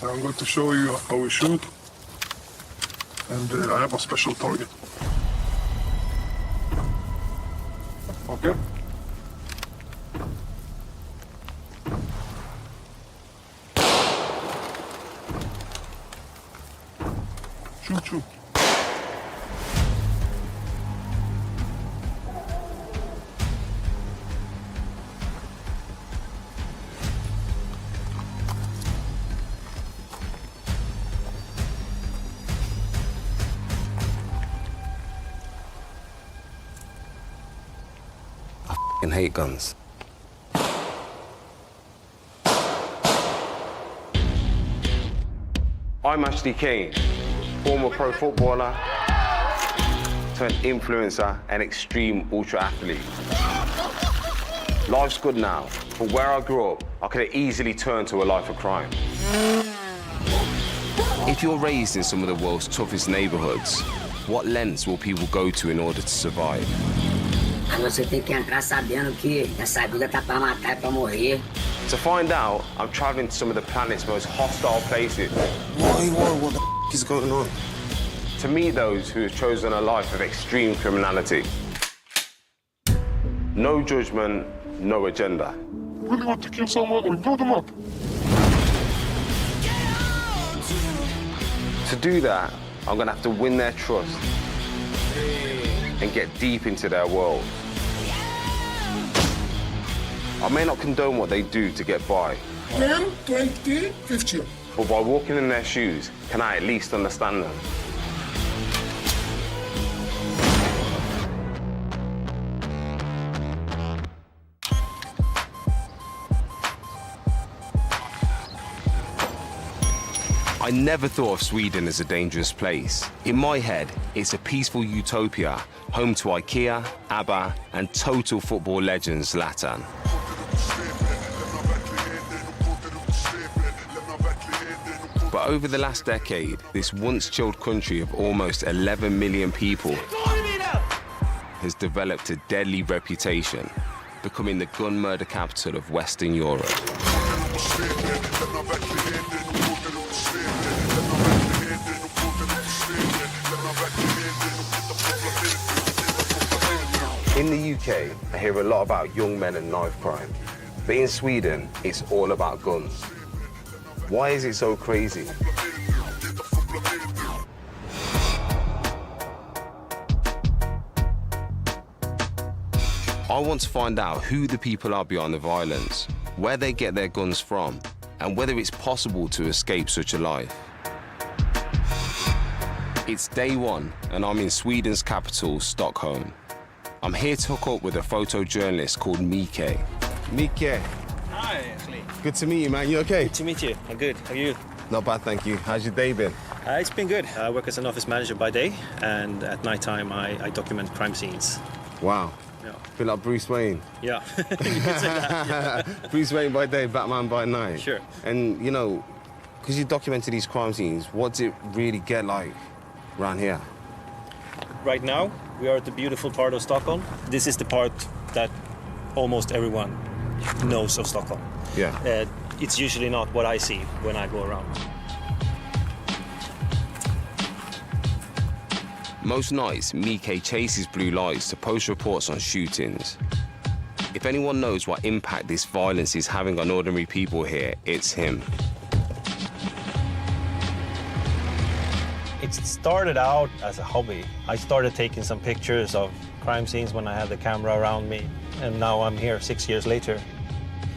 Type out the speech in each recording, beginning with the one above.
So I'm going to show you how we shoot. And I have a special target. Okay? Shoot, shoot. I hate guns. I'm actually Cain, former pro footballer, turned influencer and extreme ultra athlete. Life's good now, but where I grew up, I could have easily turned to a life of crime. If you're raised in some of the world's toughest neighborhoods, what lengths will people go to in order to survive? Você tem que entrar sabendo que essa vida tá pra matar, pra morrer. To find out, I'm traveling to some of the planet's most hostile places. What the f is going on? To meet those who have chosen a life of extreme criminality. No judgment, no agenda. Really want to kill someone? We blow them up. To do that, I'm gonna have to win their trust and get deep into their world. I may not condone what they do to get by. 10, 20, 50. But by walking in their shoes, can I at least understand them? I never thought of Sweden as a dangerous place. In my head, it's a peaceful utopia, home to IKEA, ABBA, and total football legends Zlatan. But over the last decade, this once-chilled country of almost 11 million people has developed a deadly reputation, becoming the gun murder capital of Western Europe. In the UK, I hear a lot about young men and knife crime. But in Sweden, it's all about guns. Why is it so crazy? I want to find out who the people are behind the violence, where they get their guns from, and whether it's possible to escape such a life. It's day one, and I'm in Sweden's capital, Stockholm. I'm here to hook up with a photojournalist called Mike. Mike. Hi, Ashley. Good to meet you, man. You okay? Good to meet you. I'm good. How are you? Not bad, thank you. How's your day been? It's been good. I work as an office manager by day, and at nighttime I document crime scenes. Wow. Yeah. Feel like Bruce Wayne. Yeah, you could say that. Yeah. Bruce Wayne by day, Batman by night. Sure. And, you know, because you documented these crime scenes, what's it really get like around here? Right now, we are at the beautiful part of Stockholm. This is the part that almost everyone knows of Stockholm. Yeah. It's usually not what I see when I go around. Most nights, Mike chases blue lights to post reports on shootings. If anyone knows what impact this violence is having on ordinary people here, it's him. It started out as a hobby. I started taking some pictures of crime scenes when I had the camera around me, and now I'm here 6 years later.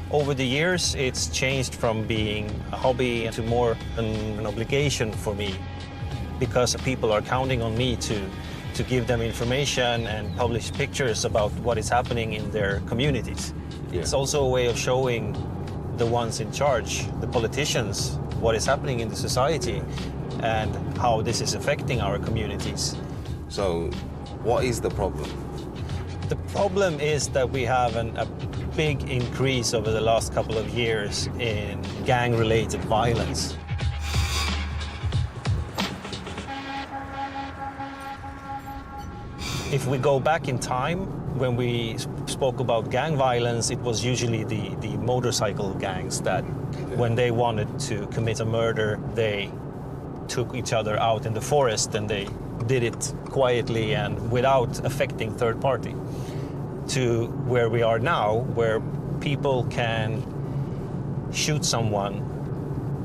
Over the years, it's changed from being a hobby to more an obligation for me, because people are counting on me to give them information and publish pictures about what is happening in their communities. Yeah. It's also a way of showing the ones in charge, the politicians, what is happening in the society and how this is affecting our communities. So, what is the problem? The problem is that we have a big increase over the last couple of years in gang-related violence. If we go back in time, when we spoke about gang violence, it was usually the motorcycle gangs that When they wanted to commit a murder, they took each other out in the forest and they did it quietly and without affecting third party. To where we are now, where people can shoot someone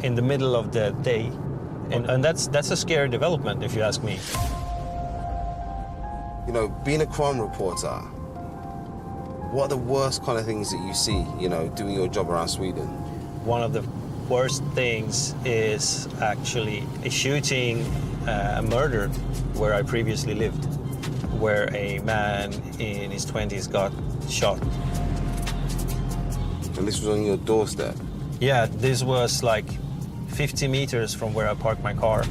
in the middle of the day. And that's a scary development, if you ask me. You know, being a crime reporter, what are the worst kind of things that you see, you know, doing your job around Sweden? One of the worst things is actually a shooting, a murder where I previously lived, where a man in his 20s got shot. And this was on your doorstep? Yeah, this was like 50 meters from where I parked my car.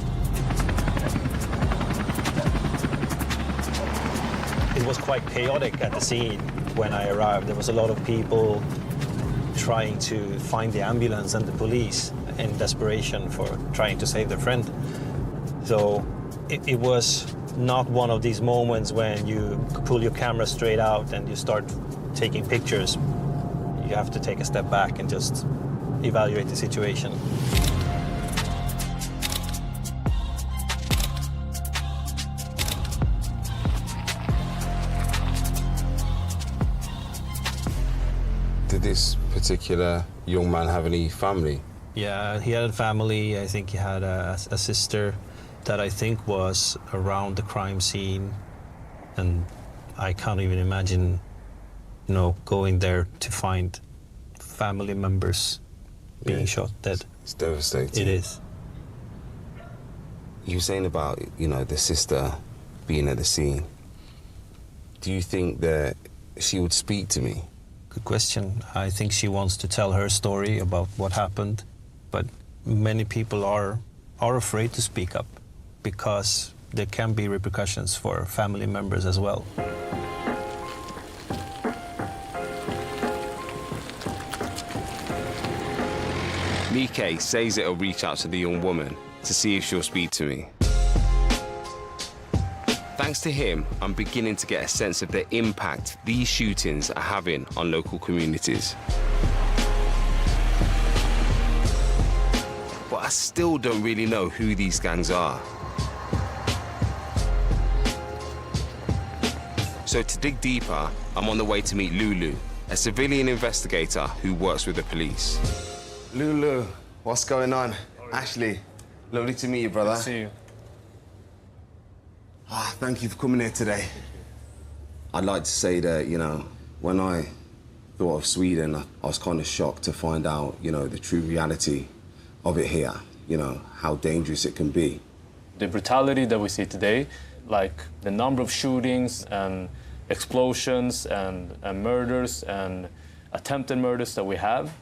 It was quite chaotic at the scene when I arrived. There was a lot of people trying to find the ambulance and the police in desperation for trying to save their friend. So it was not one of these moments when you pull your camera straight out and you start taking pictures. You have to take a step back and just evaluate the situation. Did this particular young man have any family? Yeah, he had a family. I think he had a sister that I think was around the crime scene. And I can't even imagine, you know, going there to find family members being shot dead. It's devastating. It is. You were saying about, you know, the sister being at the scene. Do you think that she would speak to me? Good question. I think she wants to tell her story about what happened, but many people are afraid to speak up because there can be repercussions for family members as well. Mike says it'll reach out to the young woman to see if she'll speak to me. Thanks to him, I'm beginning to get a sense of the impact these shootings are having on local communities. But I still don't really know who these gangs are. So to dig deeper, I'm on the way to meet Lulu, a civilian investigator who works with the police. Lulu, what's going on? Ashley, lovely to meet you, brother. Good to see you. Thank you for coming here today. I'd like to say that, you know, when I thought of Sweden, I was kind of shocked to find out, you know, the true reality of it here, you know, how dangerous it can be. The brutality that we see today, like the number of shootings and explosions and murders and attempted murders that we have,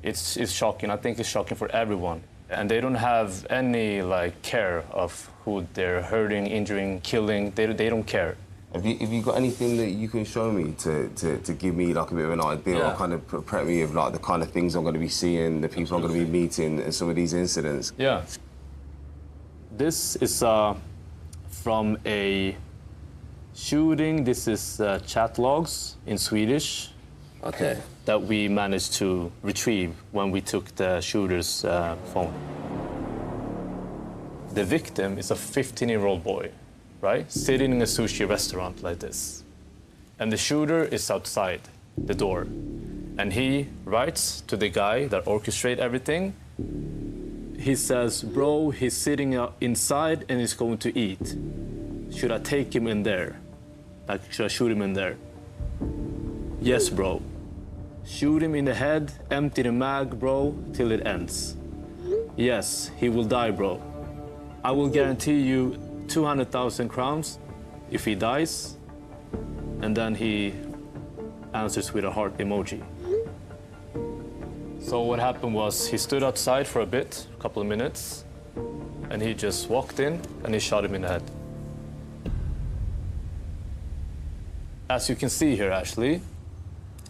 it's shocking. I think it's shocking for everyone. And they don't have any like care of who they're hurting, injuring, killing. They don't care. Have you got anything that you can show me to give me like a bit of an idea or kind of prep me of like the kind of things I'm going to be seeing, the people I'm going to be meeting, and some of these incidents? Yeah. This is from a shooting. This is chat logs in Swedish. Okay. That we managed to retrieve when we took the shooter's phone. The victim is a 15-year-old boy, right? Sitting in a sushi restaurant like this. And the shooter is outside the door. And he writes to the guy that orchestrated everything. He says, bro, he's sitting inside and he's going to eat. Should I take him in there? Like, should I shoot him in there? Yes, bro. Shoot him in the head, empty the mag, bro, till it ends. Yes, he will die, bro. I will guarantee you 200,000 crowns if he dies. And then he answers with a heart emoji. So what happened was he stood outside for a bit, a couple of minutes, and he just walked in and he shot him in the head. As you can see here, Ashley,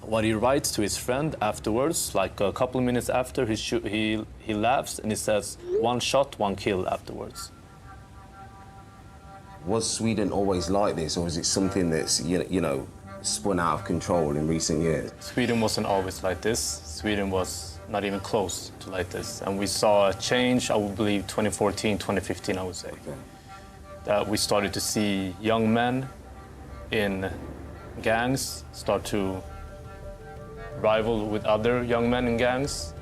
what he writes to his friend afterwards, like a couple of minutes after, he laughs and he says, 1 shot, 1 kill afterwards. Was Sweden always like this, or is it something that's, you know, spun out of control in recent years? Sweden wasn't always like this. Sweden was not even close to like this. And we saw a change, I would believe, 2014, 2015, I would say. Okay. That we started to see young men in gangs start to rival with other young men in gangs,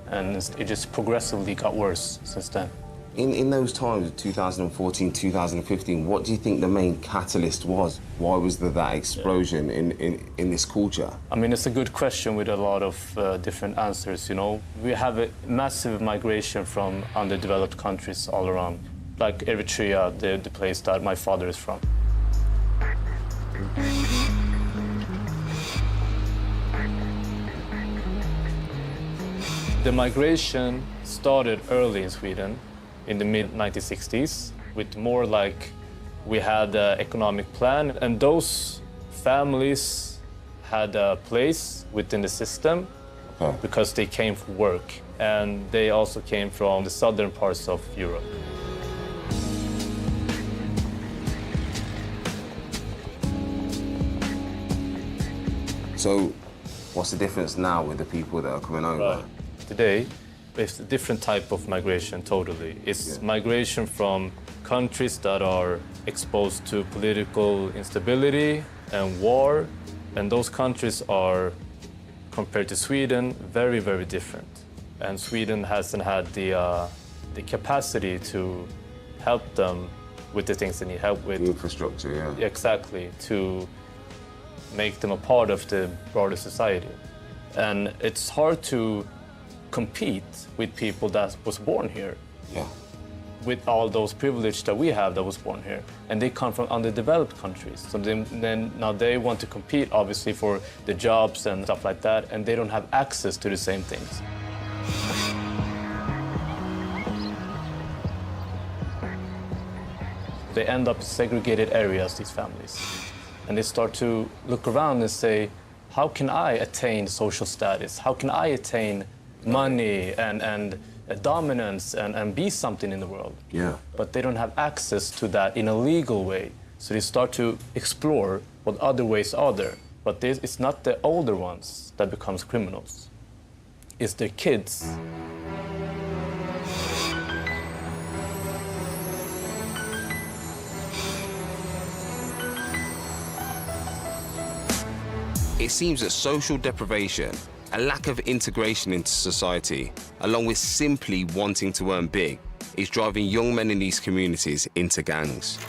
and it just progressively got worse since then. In those times, 2014, 2015, what do you think the main catalyst was? Why was there that explosion in this culture? I mean, it's a good question with a lot of different answers, you know. We have a massive migration from underdeveloped countries all around, like Eritrea, the place that my father is from. The migration started early in Sweden, in the mid-1960s, with more like we had an economic plan, and those families had a place within the system because they came for work, and they also came from the southern parts of Europe. So, what's the difference now with the people that are coming over? Today, it's a different type of migration, totally. It's migration from countries that are exposed to political instability and war, and those countries are, compared to Sweden, very, very different. And Sweden hasn't had the capacity to help them with the things they need help with. The infrastructure, yeah. Exactly, to make them a part of the broader society. And it's hard to compete with people that was born here. Yeah. With all those privileges that we have that was born here. And they come from underdeveloped countries. So then now they want to compete, obviously, for the jobs and stuff like that, and they don't have access to the same things. They end up in segregated areas, these families. And they start to look around and say, how can I attain social status? How can I attain money and dominance and be something in the world? Yeah. But they don't have access to that in a legal way. So they start to explore what other ways are there. But it's not the older ones that becomes criminals. It's their kids. It seems that social deprivation, a lack of integration into society, along with simply wanting to earn big, is driving young men in these communities into gangs.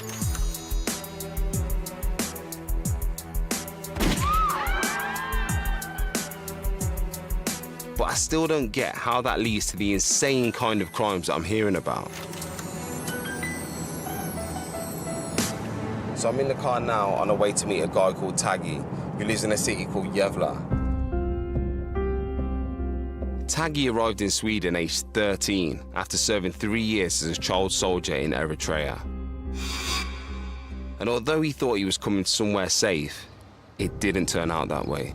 But I still don't get how that leads to the insane kind of crimes that I'm hearing about. So I'm in the car now on the way to meet a guy called Taggy, who lives in a city called Gävle. Taggy arrived in Sweden aged 13 after serving 3 years as a child soldier in Eritrea. And although he thought he was coming somewhere safe, it didn't turn out that way.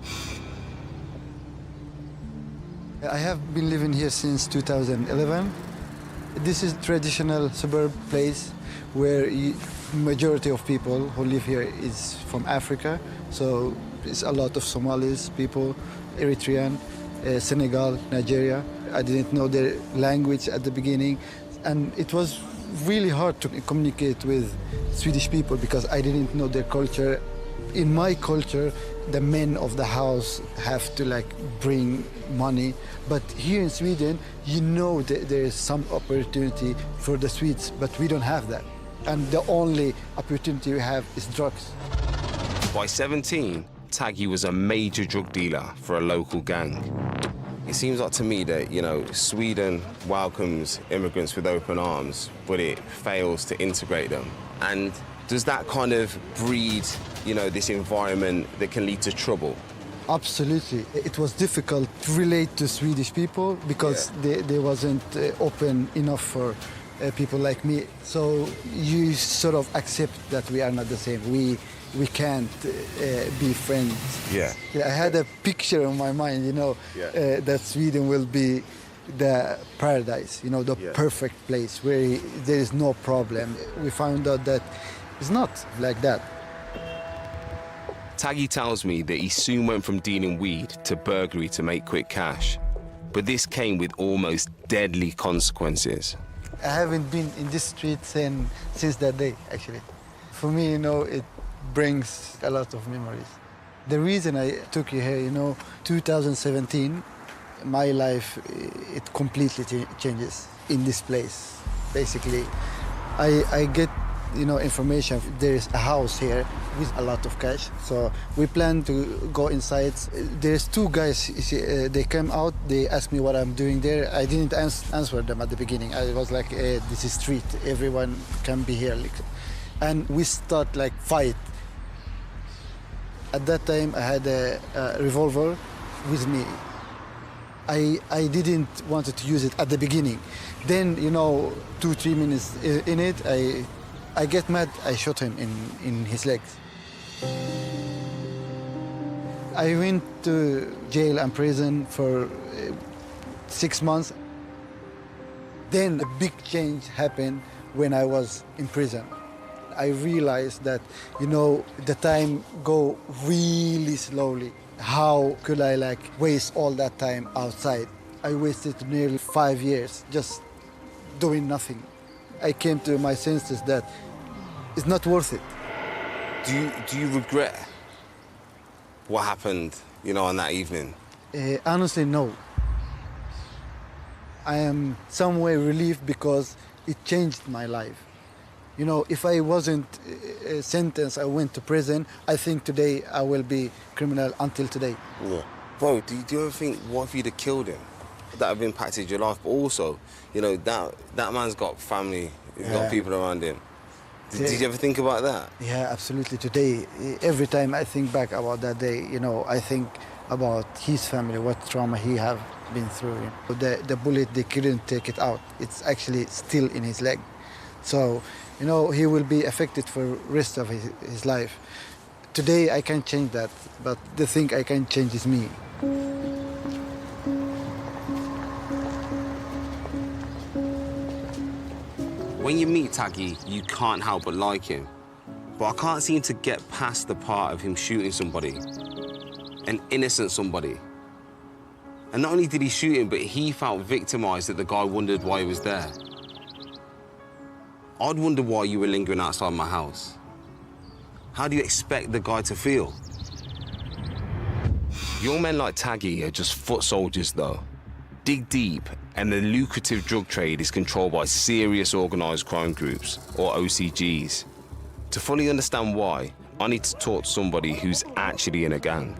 I have been living here since 2011. This is a traditional suburb place where majority of people who live here is from Africa. So it's a lot of Somalis, people, Eritrean, Senegal, Nigeria. I didn't know their language at the beginning, and it was really hard to communicate with Swedish people because I didn't know their culture. In my culture, the men of the house have to bring money, but here in Sweden, you know that there is some opportunity for the Swedes, but we don't have that. And the only opportunity we have is drugs. By 17, Taggy was a major drug dealer for a local gang. It seems like to me that, Sweden welcomes immigrants with open arms, but it fails to integrate them. And does that kind of breed, this environment that can lead to trouble? Absolutely. It was difficult to relate to Swedish people because they wasn't open enough for people like me. So you sort of accept that we are not the same. We can't be friends. Yeah. I had a picture in my mind, that Sweden will be the paradise, the perfect place where there is no problem. We found out that it's not like that. Taggy tells me that he soon went from dealing weed to burglary to make quick cash. But this came with almost deadly consequences. I haven't been in this street since that day, actually. For me, it brings a lot of memories. The reason I took you here, 2017, my life, it completely changes in this place. Basically, I get, information. There's a house here with a lot of cash. So we plan to go inside. There's two guys, they came out, they asked me what I'm doing there. I didn't answer them at the beginning. I was like, this is street, everyone can be here. And we start fight. At that time, I had a revolver with me. I didn't want to use it at the beginning. Then, 2-3 minutes in it, I get mad, I shot him in his legs. I went to jail and prison for 6 months. Then a big change happened when I was in prison. I realized that, the time go really slowly. How could I waste all that time outside? I wasted nearly 5 years just doing nothing. I came to my senses that it's not worth it. Do you regret what happened, on that evening? Honestly, no. I am some way relieved because it changed my life. If I wasn't sentenced, I went to prison, I think today I will be criminal until today. Yeah. Bro, do you ever think, what if you'd have killed him? That have impacted your life, but also, that man's got family, he's got people around him. Did you ever think about that? Yeah, absolutely. Today, every time I think back about that day, I think about his family, what trauma he have been through. The bullet, they couldn't take it out. It's actually still in his leg. So, he will be affected for the rest of his life. Today, I can't change that, but the thing I can change is me. When you meet Taggy, you can't help but like him. But I can't seem to get past the part of him shooting somebody, an innocent somebody. And not only did he shoot him, but he felt victimized that the guy wondered why he was there. I'd wonder why you were lingering outside my house. How do you expect the guy to feel? Young men like Taggy are just foot soldiers, though. Dig deep, and the lucrative drug trade is controlled by serious organised crime groups, or OCGs. To fully understand why, I need to talk to somebody who's actually in a gang.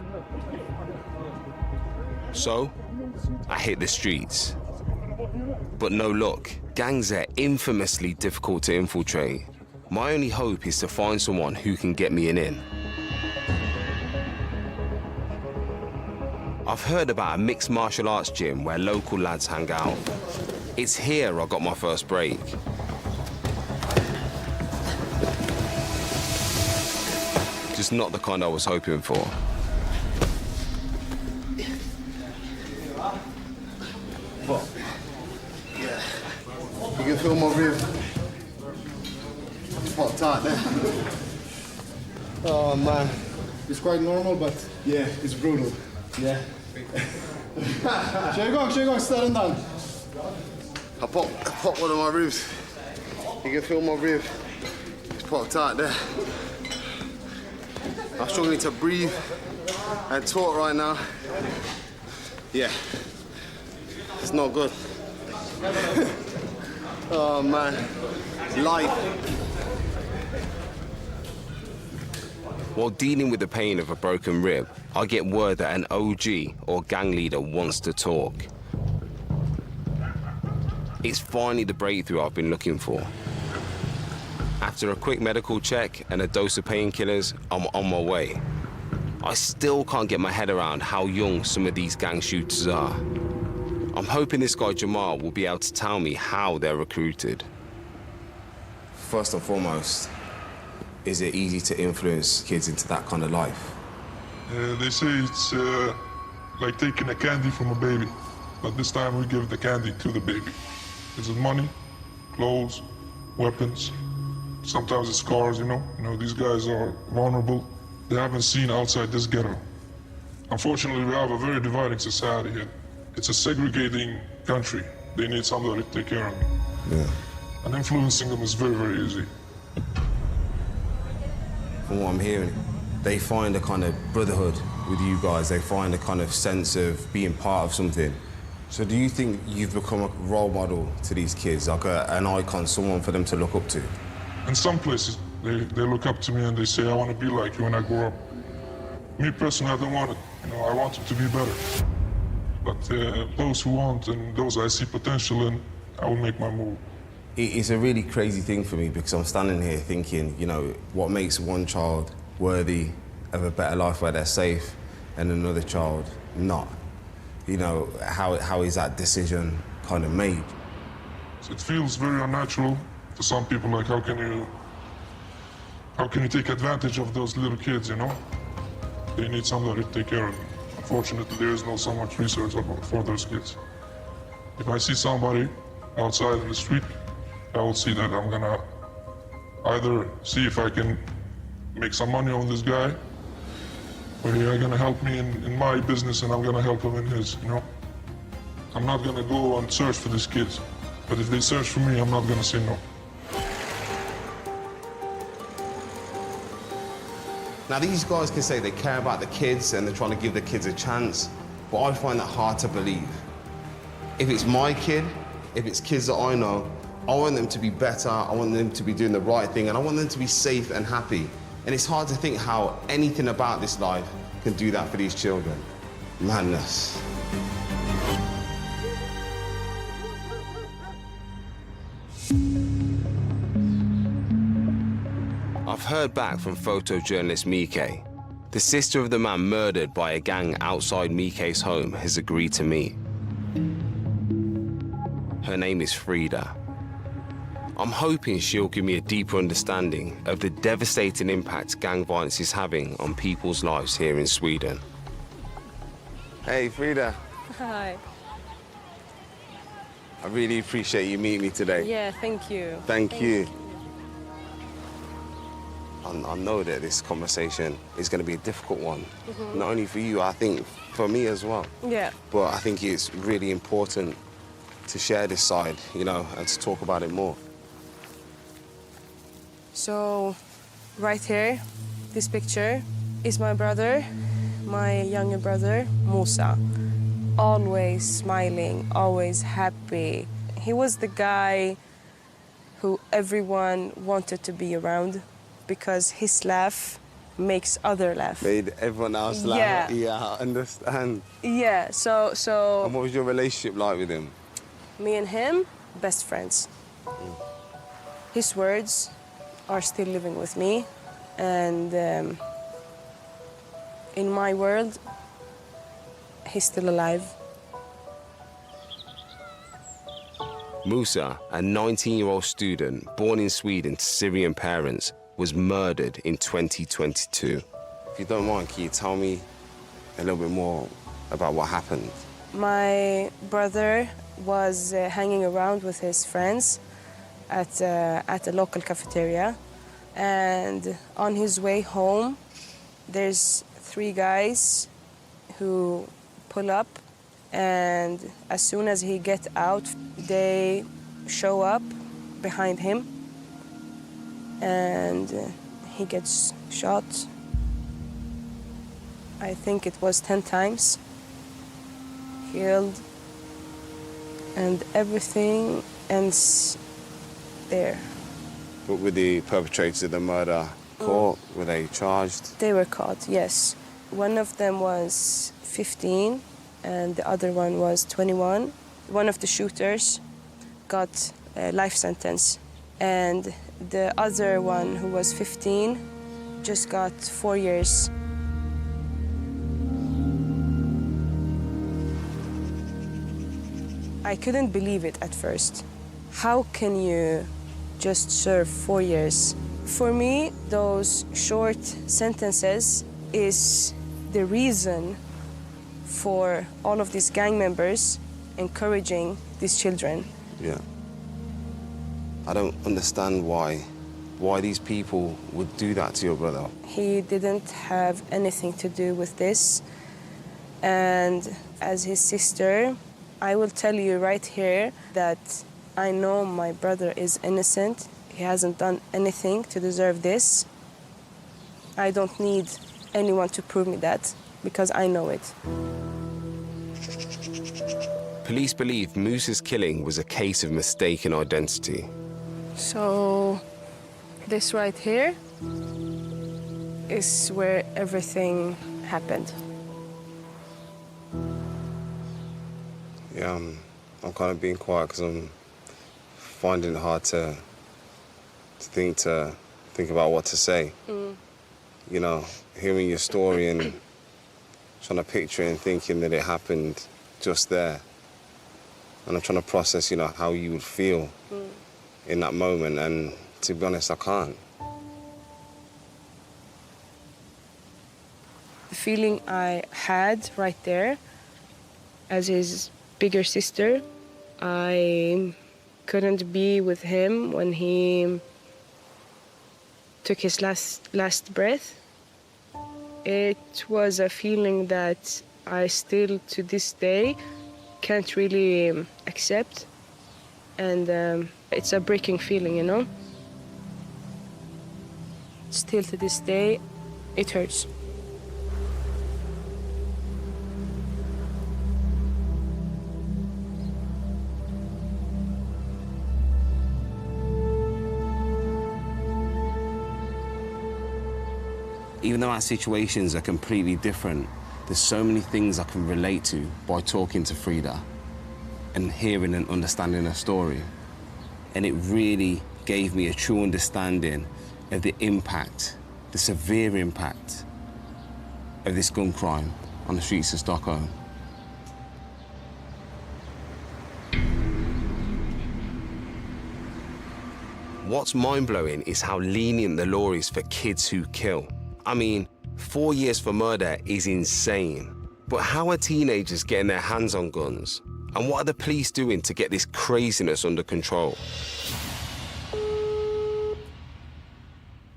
So, I hit the streets. But no luck. Gangs are infamously difficult to infiltrate. My only hope is to find someone who can get me an in. I've heard about a mixed martial arts gym where local lads hang out. It's here I got my first break. Just not the kind I was hoping for. You can feel my rib. It's hot tight there. Oh man. It's quite normal, but yeah, it's brutal. Yeah. Kör igång, ställ undan. I popped one of my ribs. You can feel my rib. It's popped tight there. I'm struggling to breathe and talk right now. Yeah. It's not good. Oh man, life. While dealing with the pain of a broken rib, I get word that an OG, or gang leader, wants to talk. It's finally the breakthrough I've been looking for. After a quick medical check and a dose of painkillers, I'm on my way. I still can't get my head around how young some of these gang shooters are. I'm hoping this guy Jamal will be able to tell me how they're recruited. First and foremost, is it easy to influence kids into that kind of life? They say it's like taking a candy from a baby, but this time we give the candy to the baby. Is it money, clothes, weapons? Sometimes it's cars, you know, these guys are vulnerable. They haven't seen outside this ghetto. Unfortunately, we have a very dividing society here. It's a segregating country. They need somebody to take care of them. Yeah. And influencing them is very, very easy. From what I'm hearing, they find a kind of brotherhood with you guys. They find a kind of sense of being part of something. So do you think you've become a role model to these kids, like an icon, someone for them to look up to? In some places, they look up to me and they say, I want to be like you when I grow up. Me personally, I don't want it. I want it to be better. But those who want and those I see potential in, I will make my move. It's a really crazy thing for me because I'm standing here thinking, what makes one child worthy of a better life where they're safe and another child not? How is that decision kind of made? So it feels very unnatural to some people, like how can you take advantage of those little kids, They need somebody to take care of them. Unfortunately, there is not so much research for those kids. If I see somebody outside in the street, I will see that I'm gonna either see if I can make some money on this guy, or he's gonna help me in my business and I'm gonna help him in his, I'm not gonna go and search for these kids, but if they search for me, I'm not gonna say no. Now, these guys can say they care about the kids and they're trying to give the kids a chance, but I find that hard to believe. If it's my kid, if it's kids that I know, I want them to be better, I want them to be doing the right thing, and I want them to be safe and happy. And it's hard to think how anything about this life can do that for these children. Madness. I've heard back from photojournalist Mike. The sister of the man murdered by a gang outside Mike's home has agreed to meet. Her name is Frida. I'm hoping she'll give me a deeper understanding of the devastating impact gang violence is having on people's lives here in Sweden. Hey, Frida. Hi. I really appreciate you meeting me today. Yeah, thank you. Thank you. I know that this conversation is going to be a difficult one. Not only for you, I think for me as well. Yeah. But I think it's really important to share this side, and to talk about it more. So, right here, this picture is my brother, my younger brother, Musa. Always smiling, always happy. He was the guy who everyone wanted to be around because his laugh makes others laugh. Made everyone else laugh. Yeah, I understand. Yeah, so... And what was your relationship like with him? Me and him, best friends. His words are still living with me, and in my world, he's still alive. Musa, a 19-year-old student born in Sweden to Syrian parents, was murdered in 2022. If you don't mind, can you tell me a little bit more about what happened? My brother was hanging around with his friends at a local cafeteria, and on his way home, there's 3 guys who pull up, and as soon as he gets out, they show up behind him, and he gets shot. I think it was 10 times, killed, and everything ends there. But were the perpetrators of the murder caught? Were they charged? They were caught, yes. One of them was 15 and the other one was 21. One of the shooters got a life sentence, and the other one, who was 15, just got 4 years. I couldn't believe it at first. How can you just serve 4 years? For me, those short sentences is the reason for all of these gang members encouraging these children. Yeah. I don't understand why these people would do that to your brother. He didn't have anything to do with this. And as his sister, I will tell you right here that I know my brother is innocent. He hasn't done anything to deserve this. I don't need anyone to prove me that, because I know it. Police believe Musa's killing was a case of mistaken identity. So this right here is where everything happened. Yeah, I'm kind of being quiet because I'm finding it hard to think about what to say. You know, hearing your story and trying to picture it and thinking that it happened just there. And I'm trying to process, you know, how you would feel in that moment. And to be honest, I can't. The feeling I had right there as his bigger sister, I couldn't be with him when he took his last breath. It was a feeling that I still, to this day, can't really accept. And it's a breaking feeling, you know? Still to this day, it hurts. Even though our situations are completely different, there's so many things I can relate to by talking to Frida and hearing and understanding her story. And it really gave me a true understanding of the impact, the severe impact of this gun crime on the streets of Stockholm. What's mind-blowing is how lenient the law is for kids who kill. I mean, 4 years for murder is insane. But how are teenagers getting their hands on guns? And what are the police doing to get this craziness under control?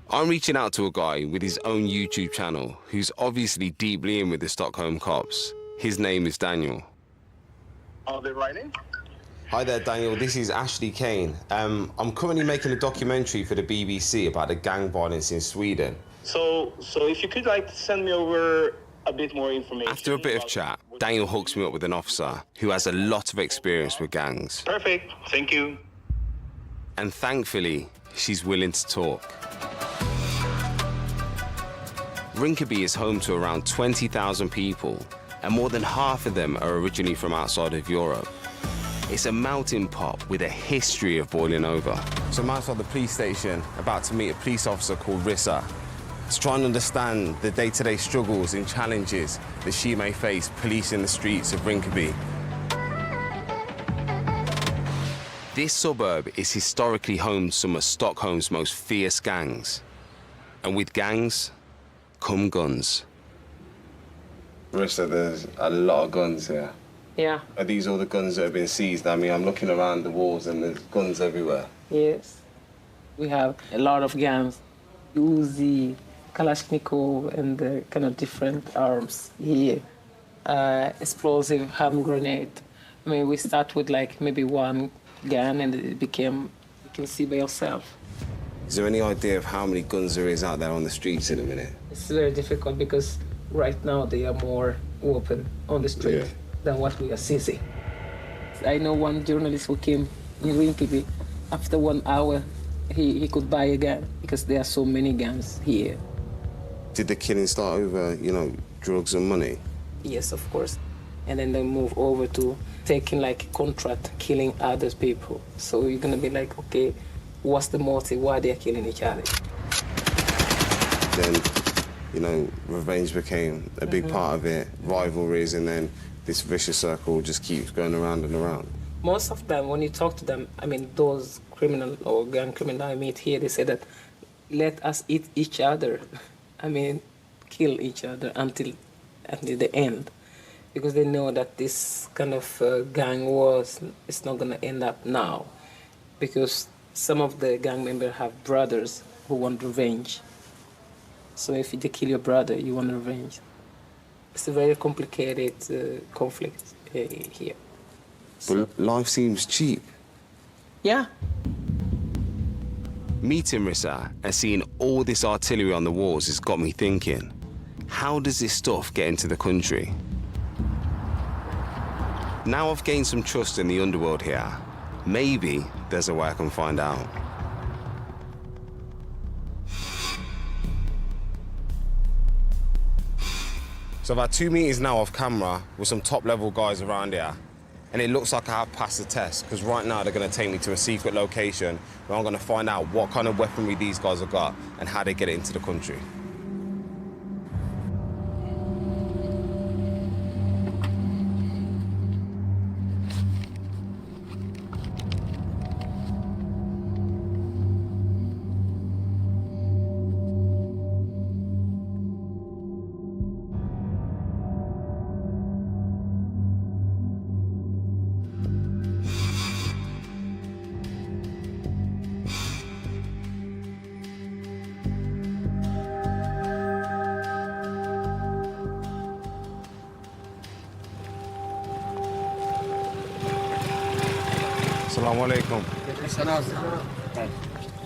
I'm reaching out to a guy with his own YouTube channel who's obviously deeply in with the Stockholm cops. His name is Daniel. Are they writing? Hi there, Daniel. This is Ashley Cain. I'm currently making a documentary for the BBC about the gang violence in Sweden. So if you could send me over a bit more information. After a bit of chat, Daniel hooks me up with an officer who has a lot of experience with gangs. Perfect. Thank you. And thankfully, she's willing to talk. Rinkeby is home to around 20,000 people, and more than half of them are originally from outside of Europe. It's a melting pot with a history of boiling over. So I'm outside the police station, about to meet a police officer called Rissa, to try and understand the day-to-day struggles and challenges that she may face policing the streets of Rinkeby. This suburb is historically home to some of Stockholm's most fierce gangs. And with gangs, come guns. Rissa, there's a lot of guns here. Yeah. Are these all the guns that have been seized? I mean, I'm looking around the walls and there's guns everywhere. Yes. We have a lot of guns. Uzi, Kalashnikov, and the kind of different arms here. Explosive hand grenade. I mean, we start with maybe one gun and it became, you can see by yourself. Is there any idea of how many guns there is out there on the streets in a minute? It's very difficult because right now they are more open on the street than what we are seizing. I know one journalist who came in Rinkeby. After 1 hour, he could buy a gun because there are so many guns here. Did the killing start over, drugs and money? Yes, of course. And then they move over to taking contract, killing other people. So you're gonna be okay, what's the motive? Why they're killing each other? Then, revenge became a big part of it, rivalries, and then this vicious circle just keeps going around and around. Most of them, when you talk to them, I mean, those criminal or gang criminal I meet here, they say that, let us eat each other. I mean, kill each other until the end. Because they know that this kind of gang wars is not going to end up now. Because some of the gang members have brothers who want revenge. So if they kill your brother, you want revenge. it's a very complicated conflict here. But life seems cheap. Yeah. Meeting Rissa and seeing all this artillery on the walls has got me thinking, how does this stuff get into the country? Now I've gained some trust in the underworld here. Maybe there's a way I can find out. So I've had 2 meetings now off camera with some top-level guys around here, and it looks like I have passed the test, because right now they're going to take me to a secret location where I'm going to find out what kind of weaponry these guys have got and how they get it into the country. Assalamu alaikum.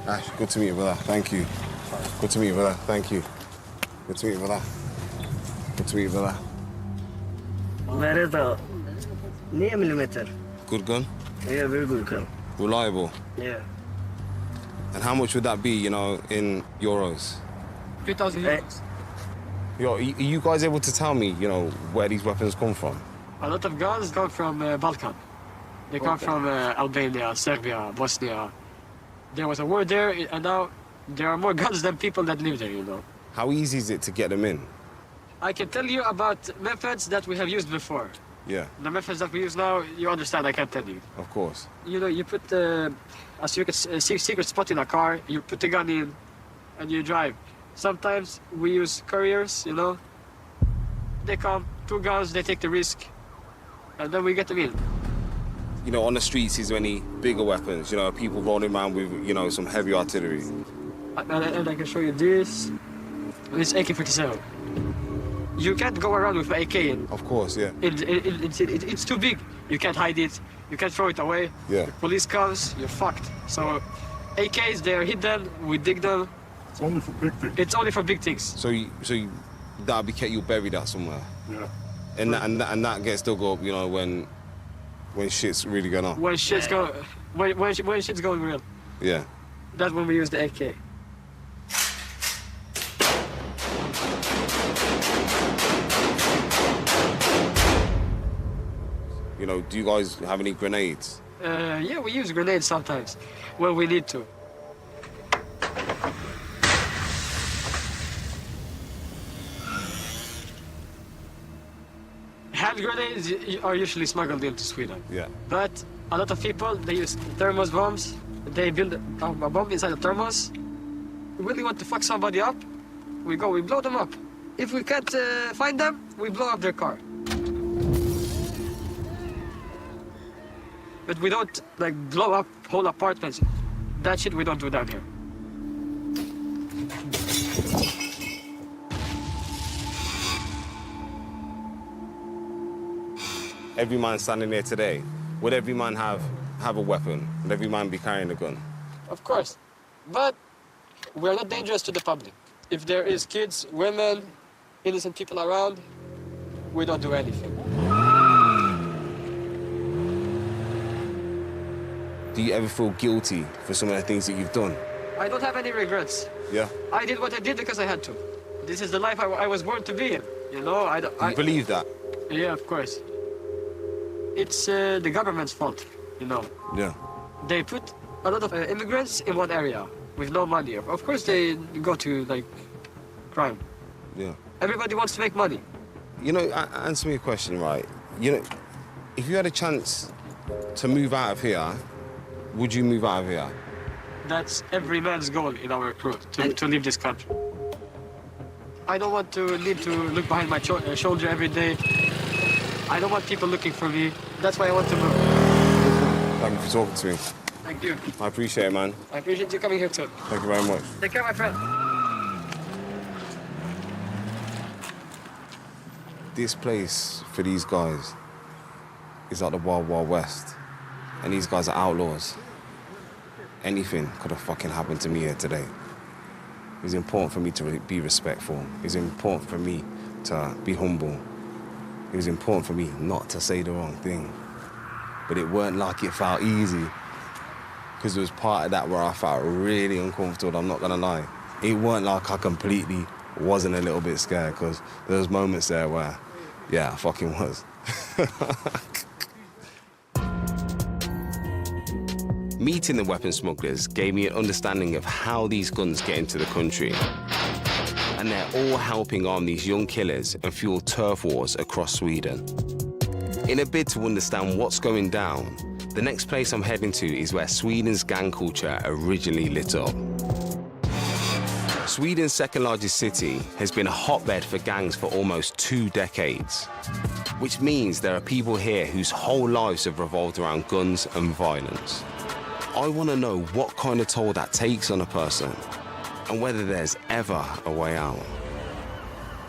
Ash, good to meet you, brother. Thank you. Good to meet you, brother. Thank you. Good to meet you, brother. Good to meet you, brother. Where is the 9mm? Good gun? Yeah, very good gun. Reliable? Yeah. And how much would that be, you know, in euros? 3,000 euros. Yo, are you guys able to tell me, you know, where these weapons come from? A lot of guns come from Balkan. They come from Albania, Serbia, Bosnia. There was a war there, and now there are more guns than people that live there, you know. How easy is it to get them in? I can tell you about methods that we have used before. Yeah. The methods that we use now, you understand, I can't tell you. Of course. You know, you put a secret spot in a car, you put the gun in, and you drive. Sometimes we use couriers, you know. They come, 2 guns, they take the risk, and then we get them in. You know, on the streets, is there any bigger weapons? You know, people rolling around with, you know, some heavy artillery? And I can show you this. This AK-47. You can't go around with an AK in. Of course, yeah. It's too big. You can't hide it. You can't throw it away. Yeah. The police comes, you're fucked. So AKs, they're hidden. We dig them. It's only for big things. It's only for big things. So that'll be kept, you'll bury that somewhere. Yeah. And that gets dug up, you know, when shit's really going on. When shit's going real. Yeah. That's when we use the AK. You know, do you guys have any grenades? Yeah, we use grenades sometimes when we need to. Hand grenades are usually smuggled into Sweden. Yeah. But a lot of people, they use thermos bombs. They build a bomb inside a thermos. We really want to fuck somebody up, we blow them up. If we can't find them, we blow up their car. But we don't, like, blow up whole apartments. That shit we don't do down here. Every man standing there today, would every man have a weapon? Would every man be carrying a gun? Of course. But we're not dangerous to the public. If there is kids, women, innocent people around, we don't do anything. Do you ever feel guilty for some of the things that you've done? I don't have any regrets. Yeah? I did what I did because I had to. This is the life I was born to be in. You know, You believe that? Yeah, of course. It's the government's fault, you know. Yeah. They put a lot of immigrants in one area with no money. Of course they go to, like, crime. Yeah. Everybody wants to make money. You know, answer me a question, right? You know, if you had a chance to move out of here, would you move out of here? That's every man's goal in our crew, to leave this country. I don't want to need to look behind my shoulder every day. I don't want people looking for me. That's why I want to move. Thank you for talking to me. Thank you. I appreciate it, man. I appreciate you coming here too. Thank you very much. Take care, my friend. This place for these guys is like the Wild Wild West. And these guys are outlaws. Anything could have fucking happened to me here today. It was important for me to be respectful. It was important for me to be humble. It was important for me not to say the wrong thing. But it weren't like it felt easy. Because there was part of that where I felt really uncomfortable, I'm not gonna lie. It weren't like I completely wasn't a little bit scared, because there was moments there where, yeah, I fucking was. Meeting the weapon smugglers gave me an understanding of how these guns get into the country. And they're all helping arm these young killers and fuel turf wars across Sweden. In a bid to understand what's going down, the next place I'm heading to is where Sweden's gang culture originally lit up. Sweden's second largest city has been a hotbed for gangs for almost 2 decades, which means there are people here whose whole lives have revolved around guns and violence. I want to know what kind of toll that takes on a person and whether there's ever a way out.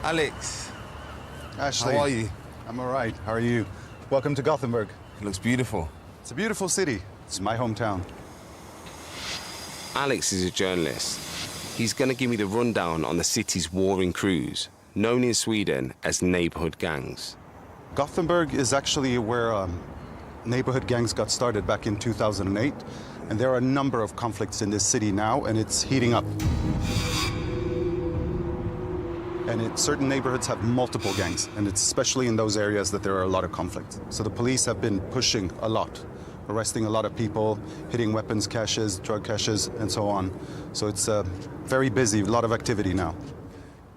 Alex. Ashley. How are you? I'm all right. How are you? Welcome to Gothenburg. It looks beautiful. It's a beautiful city. It's my hometown. Alex is a journalist. He's going to give me the rundown on the city's warring crews, known in Sweden as neighborhood gangs. Gothenburg is actually where neighborhood gangs got started back in 2008. And there are a number of conflicts in this city now, and it's heating up. And certain neighborhoods have multiple gangs, and it's especially in those areas that there are a lot of conflict. So the police have been pushing a lot, arresting a lot of people, hitting weapons caches, drug caches, and so on. So it's very busy, a lot of activity now.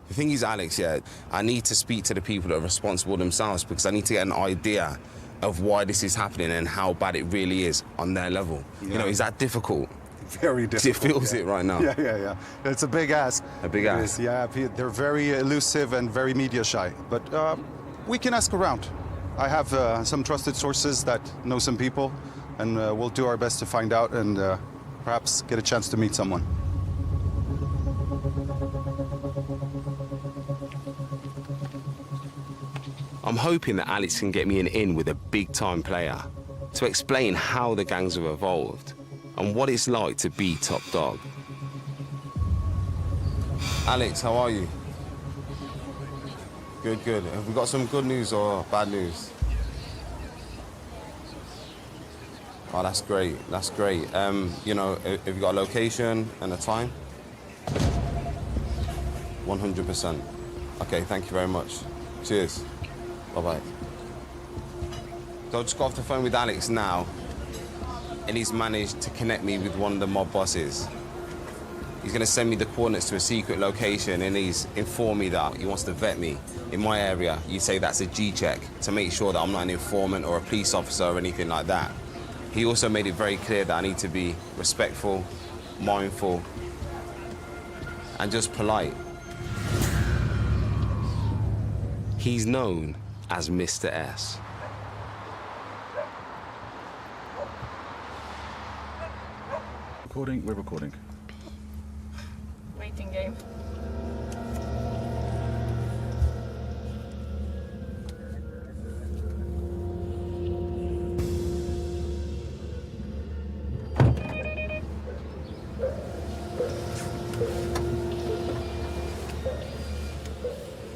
The thing is, Alex, yeah, I need to speak to the people that are responsible themselves, because I need to get an idea of why this is happening and how bad it really is on their level. Yeah. You know, is that difficult? Very difficult. It feels it right now. Yeah. It's a big ask. A big ask. Yeah, they're very elusive and very media shy. But we can ask around. I have some trusted sources that know some people, and we'll do our best to find out and perhaps get a chance to meet someone. I'm hoping that Alex can get me an in with a big-time player to explain how the gangs have evolved and what it's like to be top dog. Alex, how are you? Good, good. Have we got some good news or bad news? Oh, that's great. That's great. You know, have you got a location and a time? 100%. Okay, thank you very much. Cheers. Bye-bye. So I'll just go off the phone with Alex now, and he's managed to connect me with one of the mob bosses. He's going to send me the coordinates to a secret location, and he's informed me that he wants to vet me. In my area, you say that's a G-check, to make sure that I'm not an informant or a police officer or anything like that. He also made it very clear that I need to be respectful, mindful, and just polite. He's known as Mr. S. Recording, we're recording. Waiting game.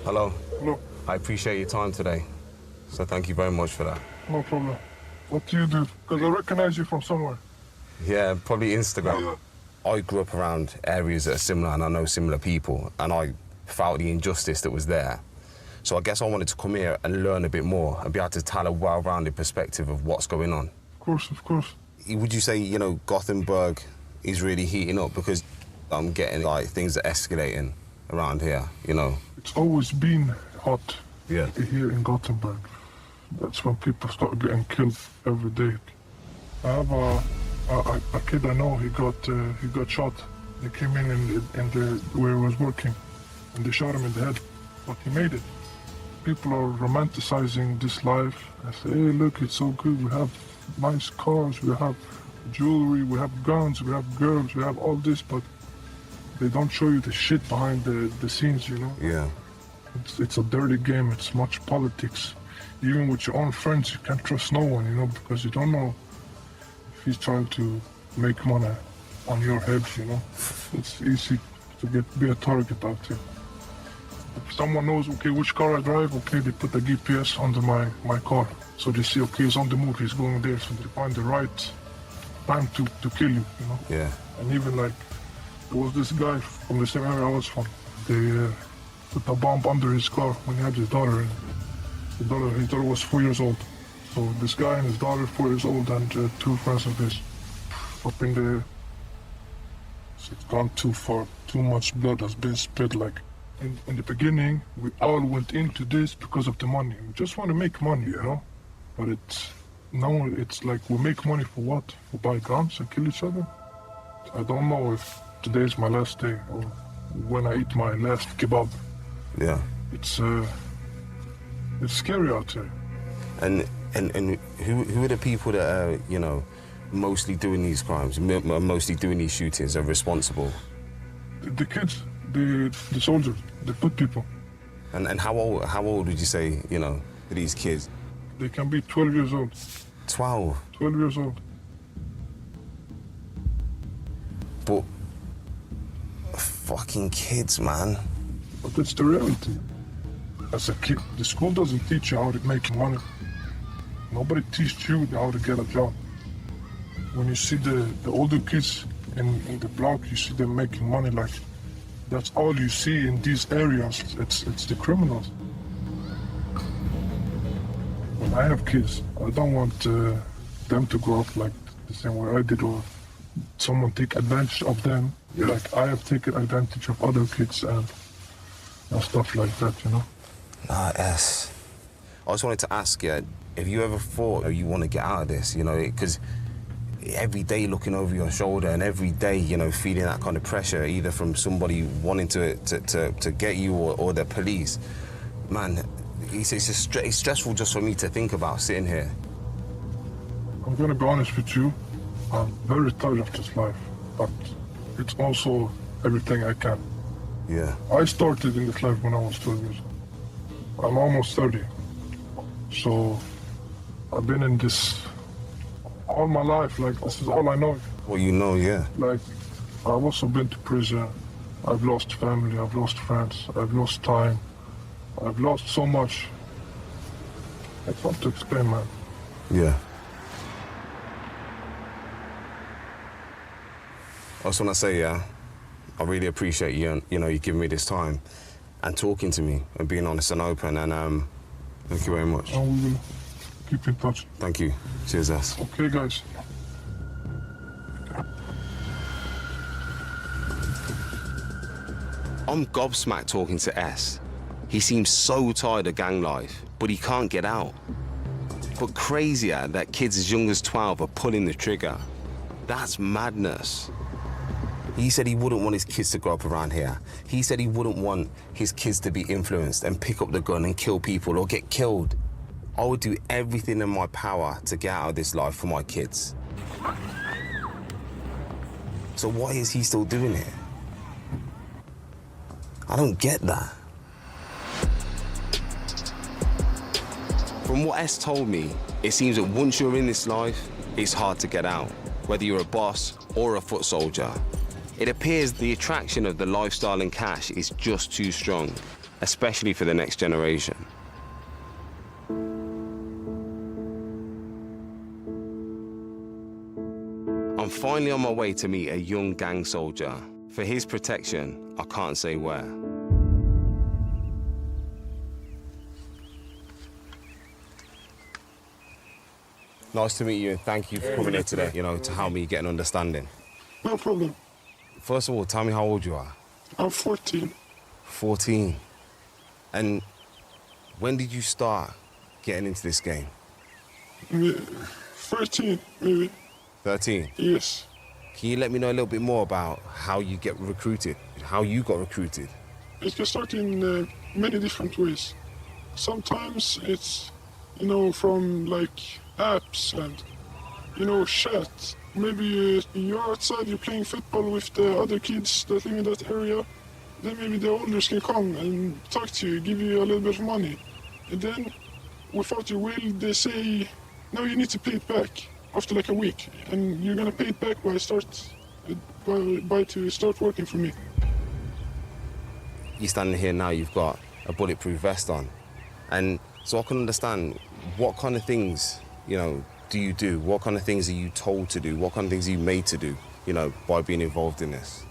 Hello. Hello. I appreciate your time today, so thank you very much for that. No problem. What do you do? Because I recognize you from somewhere. Yeah, probably Instagram. I grew up around areas that are similar, and I know similar people, and I felt the injustice that was there. So I guess I wanted to come here and learn a bit more and be able to tell a well-rounded perspective of what's going on. Of course, of course. Would you say, you know, Gothenburg is really heating up? Because I'm getting, like, things are escalating around here, you know? It's always been hot here in Gothenburg. That's when people start getting killed every day. I have a kid I know. He got shot. They came in where he was working, and they shot him in the head. But he made it. People are romanticizing this life. I say, hey, look, it's so good. We have nice cars, we have jewelry, we have guns, we have girls, we have all this, but they don't show you the shit behind the scenes, you know? Yeah. It's a dirty game. It's much politics. Even with your own friends, you can't trust no one, you know, because you don't know if he's trying to make money on your head, you know. It's easy to be a target out here. If someone knows, okay, which car I drive, okay, they put the GPS under my car. So they see, okay, he's on the move, he's going there, so they find the right time to kill you, you know. Yeah. And even like, there was this guy from the same area I was from. They put a bomb under his car when he had his daughter, and his daughter was 4 years old. So this guy and his daughter, 4 years old, and two friends of his, up in the, it's gone too far. Too much blood has been spilled. Like in the beginning, we all went into this because of the money. We just want to make money, you know. But now it's like we make money for what? For buy guns and kill each other? I don't know if today is my last day or when I eat my last kebab. Yeah. It's scary out there. And who are the people that are, you know, mostly doing these crimes, mostly doing these shootings, are responsible? The kids, the soldiers, the good people. And how old would you say, you know, are these kids? They can be 12 years old. 12? 12 years old. But fucking kids, man. But it's the reality. As a kid, the school doesn't teach you how to make money. Nobody teaches you how to get a job. When you see the older kids in the block, you see them making money, like that's all you see in these areas. It's the criminals. When I have kids, I don't want them to grow up like the same way I did, or someone take advantage of them. Yeah. Like I have taken advantage of other kids and stuff like that, you know? Nah, S. I just wanted to ask you, if you ever thought you want to get out of this, you know, because every day looking over your shoulder and every day, you know, feeling that kind of pressure, either from somebody wanting to get you or the police, man, it's stressful just for me to think about sitting here. I'm gonna be honest with you, I'm very tired of this life, but it's also everything I can. Yeah. I started in this life when I was 12 years old. I'm almost 30. So I've been in this all my life, like this is all I know. Well, you know, yeah. Like, I've also been to prison. I've lost family, I've lost friends, I've lost time. I've lost so much. It's hard to explain, man. Yeah. I just want to say, yeah, I really appreciate you, you know, you giving me this time and talking to me and being honest and open, and thank you very much. And we will keep in touch. Thank you. Cheers, ass. Okay, guys. I'm gobsmacked talking to S. He seems so tired of gang life, but he can't get out. But crazier that kids as young as 12 are pulling the trigger. That's madness. He said he wouldn't want his kids to grow up around here. He said he wouldn't want his kids to be influenced and pick up the gun and kill people or get killed. I would do everything in my power to get out of this life for my kids. So why is he still doing it? I don't get that. From what S told me, it seems that once you're in this life, it's hard to get out, whether you're a boss or a foot soldier. It appears the attraction of the lifestyle and cash is just too strong, especially for the next generation. I'm finally on my way to meet a young gang soldier. For his protection, I can't say where. Nice to meet you, and thank you for coming here today, you know, to help me get an understanding. No problem. First of all, tell me how old you are. I'm 14. 14. And when did you start getting into this game? 13, maybe. 13? Yes. Can you let me know a little bit more about how you get recruited, how you got recruited? It can start in many different ways. Sometimes it's, you know, from like apps and, you know, chat. Maybe you're outside, you're playing football with the other kids that live in that area. then maybe the owners can come and talk to you, give you a little bit of money. And then, without your will, they say, no, you need to pay it back after like a week. And you're gonna pay it back by to start working for me. You're standing here now, you've got a bulletproof vest on. And so I can understand what kind of things, you know, do you do? What kind of things are you told to do? What kind of things are you made to do, you know, by being involved in this?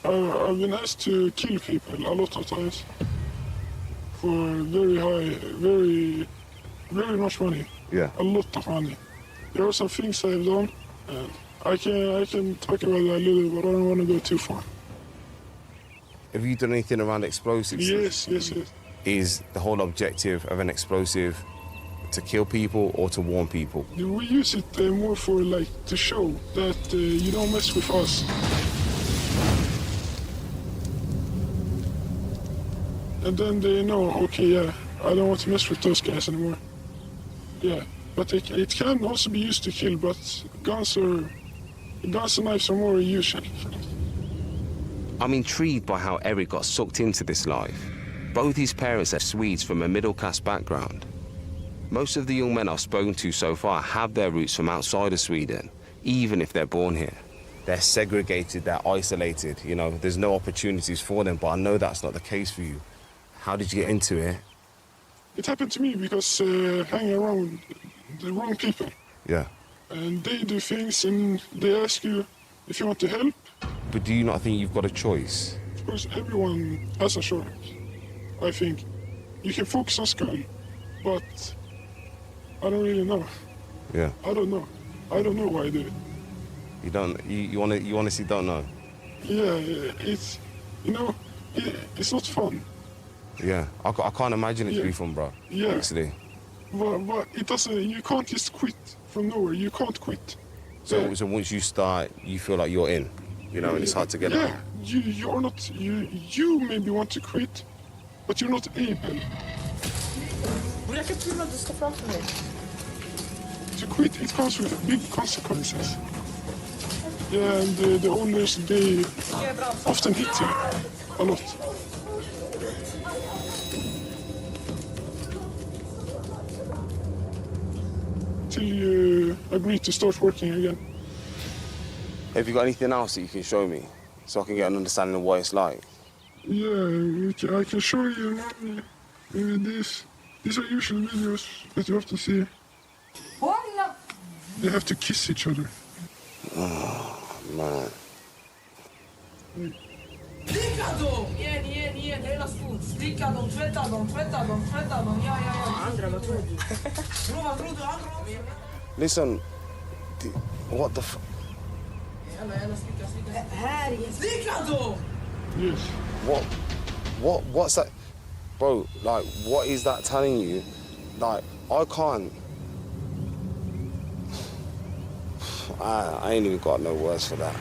I've been asked to kill people a lot of times for very much money. Yeah. A lot of money. There are some things I've done, and I can talk about that a little, but I don't want to go too far. Have you done anything around explosives? Yes. Is the whole objective of an explosive to kill people or to warn people? We use it more for like to show that you don't mess with us. And then they know, okay, yeah, I don't want to mess with those guys anymore. Yeah, but it can also be used to kill, but guns and knives are more usual. I'm intrigued by how Eric got sucked into this life. Both his parents are Swedes from a middle-class background. Most of the young men I've spoken to so far have their roots from outside of Sweden, even if they're born here. They're segregated, they're isolated, you know, there's no opportunities for them, but I know that's not the case for you. How did you get into it? It happened to me because hanging around the wrong people. Yeah. And they do things and they ask you if you want to help. But do you not think you've got a choice? Of course, everyone has a choice, I think. You can focus on school, but I don't really know. Yeah. I don't know. I don't know why I do it. You don't, you honestly don't know? Yeah, it's, you know, it's not fun. Yeah, I can't imagine it to be fun, bro. Yeah. Actually. But it doesn't, you can't just quit from nowhere. You can't quit. So once you start, you feel like you're in, you know, and it's hard to get out. Yeah, you're not, you maybe want to quit, but you're not able. To quit, it comes with big consequences. Yeah, and the owners, they often hit you a lot. Till you agree to start working again. Have you got anything else that you can show me so I can get an understanding of what it's like? Yeah, I can show you maybe this. These are usual videos that you have to see. They have to kiss each other. Oh, man. Slicka dem! Igen, hela skon. Slicka dem, tvätta dem. Ja. Andra, vad tror du? Vad tror du andra också? Listen, what the f... Jävla slicka. Här igen. Slicka dem! Yes. What's that? Bro, like, what is that telling you? Like, I can't... I ain't even got no words for that.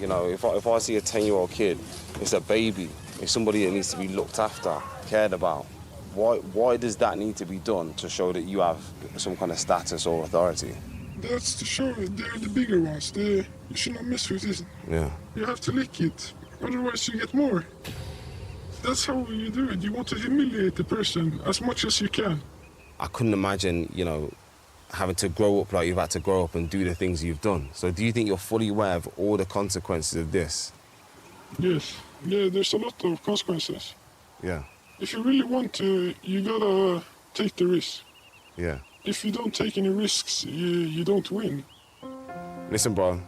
You know, if I see a 10-year-old kid, it's a baby, it's somebody that needs to be looked after, cared about. Why does that need to be done to show that you have some kind of status or authority? That's to show they're the bigger ones. You should not mess with this. Yeah. You have to lick it, otherwise you get more. That's how you do it. You want to humiliate the person as much as you can. I couldn't imagine, you know, having to grow up like you've had to grow up and do the things you've done. So do you think you're fully aware of all the consequences of this? Yes. Yeah, there's a lot of consequences. Yeah. If you really want to, you gotta take the risk. Yeah. If you don't take any risks, you don't win. Listen, bro,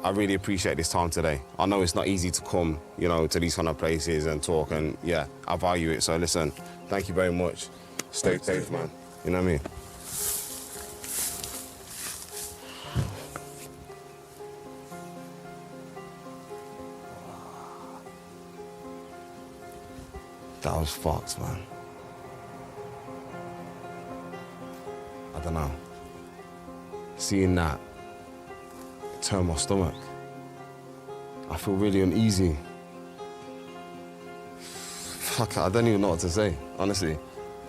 I really appreciate this time today. I know it's not easy to come, you know, to these kind of places and talk, and yeah, I value it. So listen, thank you very much. Stay safe, man. You know what I mean? That was fucked, man. I don't know. Seeing that, it turned my stomach. I feel really uneasy. Fuck, I don't even know what to say, honestly.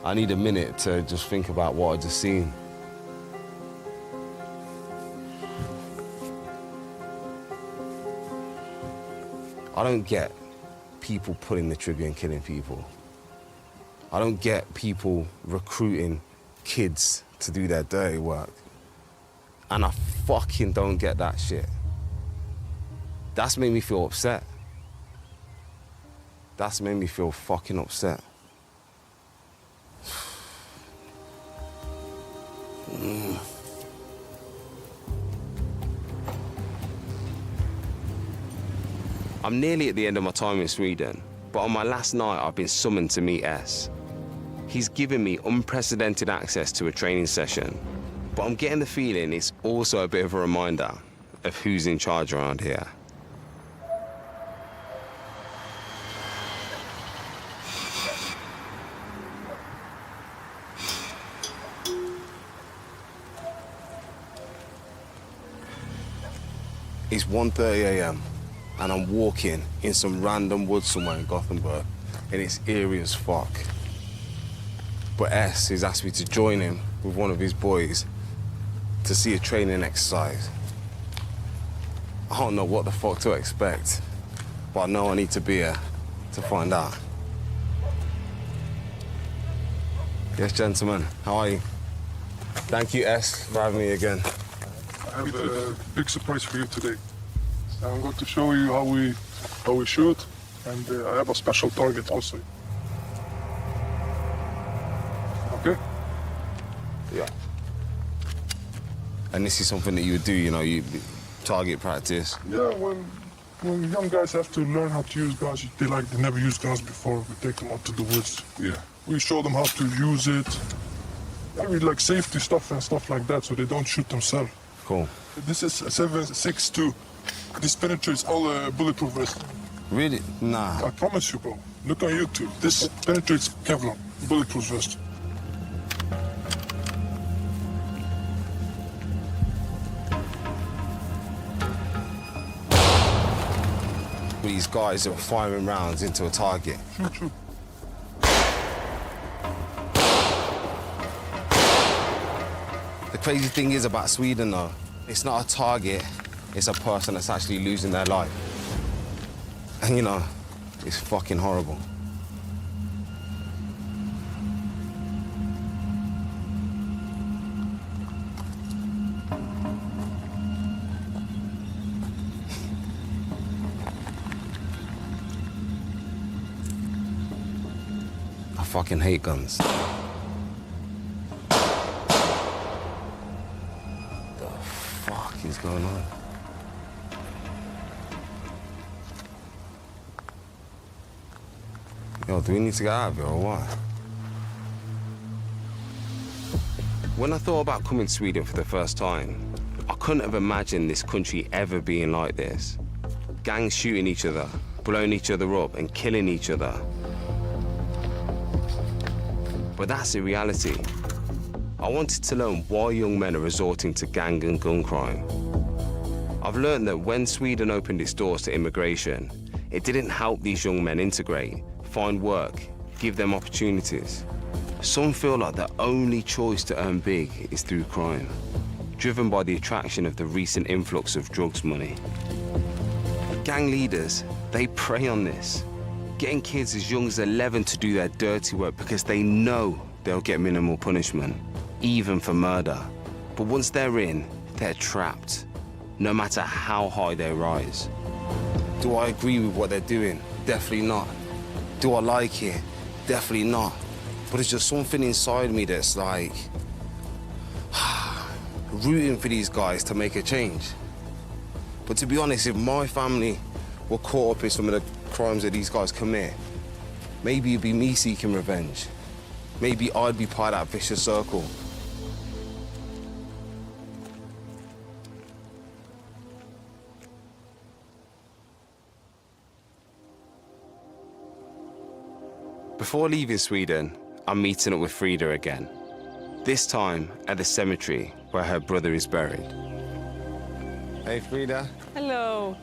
I need a minute to just think about what I just seen. I don't get people pulling the trigger and killing people. I don't get people recruiting kids to do their dirty work. And I fucking don't get that shit. That's made me feel upset. That's made me feel fucking upset. I'm nearly at the end of my time in Sweden, but on my last night I've been summoned to meet S. He's given me unprecedented access to a training session, but I'm getting the feeling it's also a bit of a reminder of who's in charge around here. It's 1:30 a.m. and I'm walking in some random woods somewhere in Gothenburg, and it's eerie as fuck. But S has asked me to join him with one of his boys to see a training exercise. I don't know what the fuck to expect, but I know I need to be here to find out. Yes, gentlemen, how are you? Thank you, S, for having me again. I have a big surprise for you today. I'm going to show you how we shoot, and I have a special target also. Okay? Yeah. And this is something that you would do, you know, you target practice. Yeah, when young guys have to learn how to use guns, they never used guns before. We take them out to the woods. Yeah. We show them how to use it. Maybe like safety stuff and stuff like that, so they don't shoot themselves. Cool. This is a 7.62. This penetrates all bulletproof vest. Really? Nah. I promise you, bro. Look on YouTube. This penetrates Kevlar, bulletproof vest. These guys are firing rounds into a target. Shoot. The crazy thing is about Sweden, though, it's not a target, it's a person that's actually losing their life. And, you know, it's fucking horrible. I fucking hate guns. What is going on? Yo, do we need to get out of here or what? When I thought about coming to Sweden for the first time, I couldn't have imagined this country ever being like this. Gangs shooting each other, blowing each other up and killing each other. But that's the reality. I wanted to learn why young men are resorting to gang and gun crime. I've learned that when Sweden opened its doors to immigration, it didn't help these young men integrate, find work, give them opportunities. Some feel like their only choice to earn big is through crime, driven by the attraction of the recent influx of drugs money. Gang leaders, they prey on this, getting kids as young as 11 to do their dirty work because they know they'll get minimal punishment, even for murder. But once they're in, they're trapped, no matter how high they rise. Do I agree with what they're doing? Definitely not. Do I like it? Definitely not. But it's just something inside me that's like, rooting for these guys to make a change. But to be honest, if my family were caught up in some of the crimes that these guys commit, maybe it'd be me seeking revenge. Maybe I'd be part of that vicious circle. Before leaving Sweden, I'm meeting up with Frida again. This time at the cemetery where her brother is buried. Hey, Frida. Hello.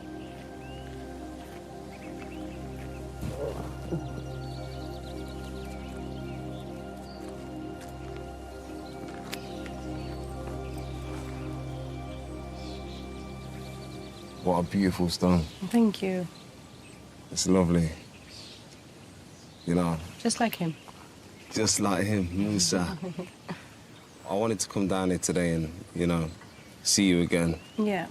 What a beautiful stone. Thank you. It's lovely. You know, Just like him. just like him, Musa. I wanted to come down here today and, you know, see you again Yeah,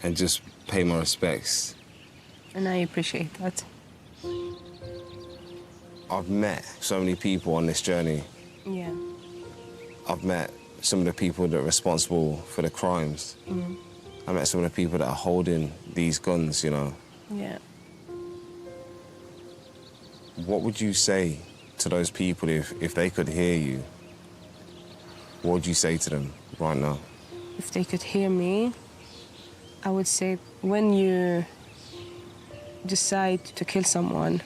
and just pay my respects. and I appreciate that. I've met so many people on this journey. Yeah. I've met some of the people that are responsible for the crimes. Mm. I met some of the people that are holding these guns, you know. Yeah. What would you say to those people if they could hear you? What would you say to them right now? If they could hear me, I would say when you decide to kill someone,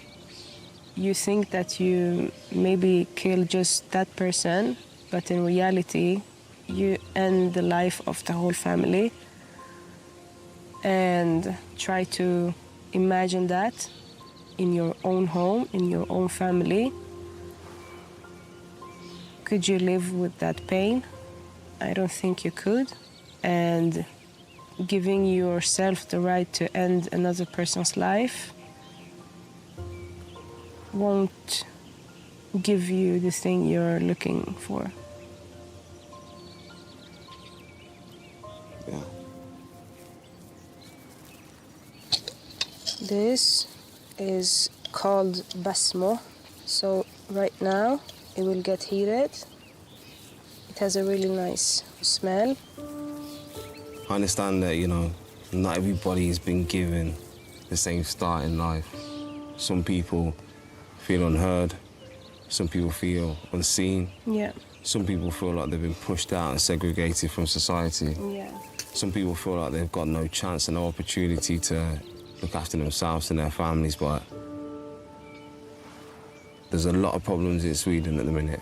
you think that you maybe kill just that person, but in reality, you end the life of the whole family. And try to imagine that in your own home, in your own family. Could you live with that pain? I don't think you could. And giving yourself the right to end another person's life won't give you the thing you're looking for. Yeah. This is called basmo. So right now it will get heated. It has a really nice smell. I understand that, you know, not everybody has been given the same start in life. Some people feel unheard. Some people feel unseen. Yeah. Some people feel like they've been pushed out and segregated from society. Yeah. Some people feel like they've got no chance and no opportunity to look after themselves and their families, but there's a lot of problems in Sweden at the minute.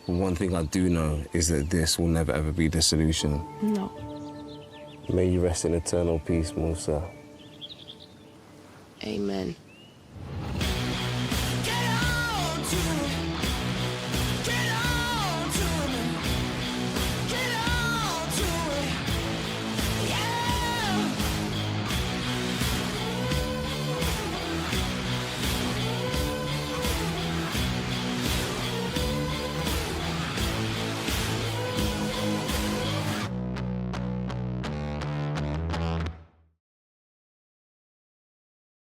But one thing I do know is that this will never ever be the solution. No. May you rest in eternal peace, Musa. Amen.